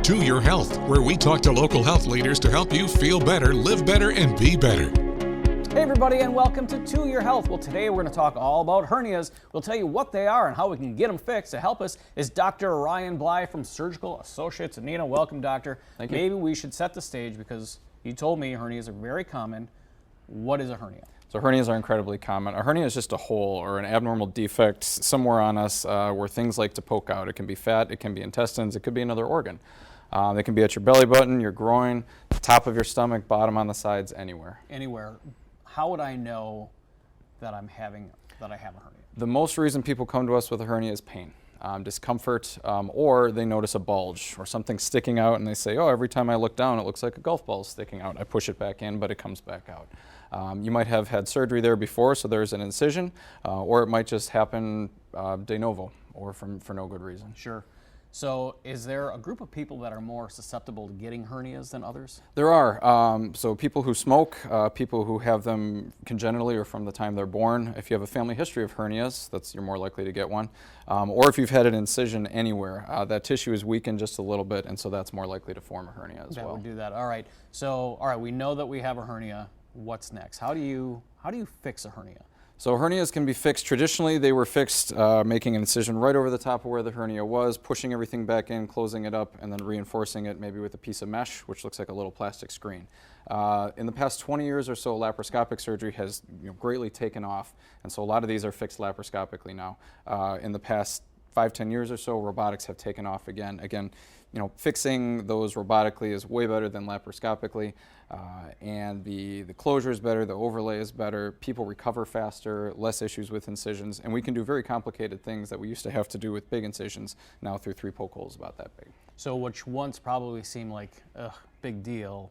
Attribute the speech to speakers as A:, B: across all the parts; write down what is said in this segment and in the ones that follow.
A: To Your Health, where we talk to local health leaders to help you feel better, live better, and be better.
B: Hey everybody, and welcome to Your Health. Well, today we're going to talk all about hernias. We'll tell you what they are and how we can get them fixed. To help us is Dr. Ryan Bly from Surgical Associates. Nina, welcome, doctor.
C: Thank you.
B: Maybe we should set the stage because you told me hernias are very common. What is a hernia?
C: So hernias are incredibly common. A hernia is just a hole or an abnormal defect somewhere on us where things like to poke out. It can be fat, it can be intestines, it could be another organ. They can be at your belly button, your groin, the top of your stomach, bottom on the sides, anywhere.
B: Anywhere. How would I know that I have a hernia?
C: The most reason people come to us with a hernia is pain, discomfort, or they notice a bulge or something sticking out and they say, oh, every time I look down it looks like a golf ball is sticking out. I push it back in, but it comes back out. You might have had surgery there before, so there's an incision, or it might just happen de novo or for no good reason.
B: Sure. So is there a group of people that are more susceptible to getting hernias than others?
C: There are. So people who smoke, people who have them congenitally or from the time they're born. If you have a family history of hernias, you're more likely to get one. Or if you've had an incision anywhere, that tissue is weakened just a little bit, and so that's more likely to form a hernia as well.
B: That would do that. All right. So, all right, we know that we have a hernia. What's next? How do you fix a hernia?
C: So hernias can be fixed. Traditionally, they were fixed making an incision right over the top of where the hernia was, pushing everything back in, closing it up, and then reinforcing it maybe with a piece of mesh, which looks like a little plastic screen. In the past 20 years or so, laparoscopic surgery has greatly taken off, and so a lot of these are fixed laparoscopically now. In the past 5-10 years or so, robotics have taken off again. Again, fixing those robotically is way better than laparoscopically, and the closure is better, the overlay is better, people recover faster, less issues with incisions, and we can do very complicated things that we used to have to do with big incisions now through 3 poke holes about that big.
B: So which once probably seemed like a big deal,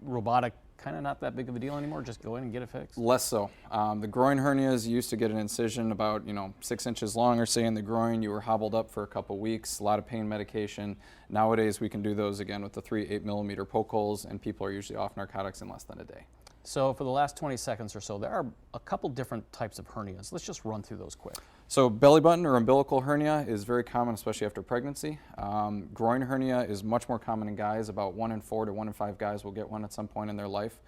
B: robotic kind of not that big of a deal anymore, just go in and get it fixed?
C: Less so. The groin hernias, you used to get an incision about 6 inches long or say in the groin. You were hobbled up for a couple weeks, a lot of pain medication. Nowadays we can do those again with the 3 8mm poke holes, and people are usually off narcotics in less than a day.
B: So for the last 20 seconds or so, there are a couple different types of hernias. Let's just run through those quick.
C: So belly button or umbilical hernia is very common, especially after pregnancy. Groin hernia is much more common in guys. About 1 in 4 to 1 in 5 guys will get one at some point in their life.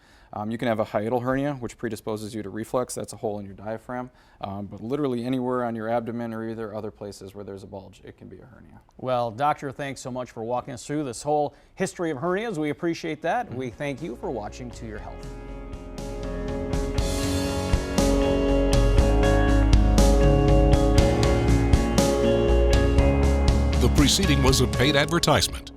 C: You can have a hiatal hernia, which predisposes you to reflux. That's a hole in your diaphragm. But literally anywhere on your abdomen or either other places where there's a bulge, it can be a hernia.
B: Well, doctor, thanks so much for walking us through this whole history of hernias. We appreciate that. We thank you for watching To Your Health.
A: The preceding was a paid advertisement.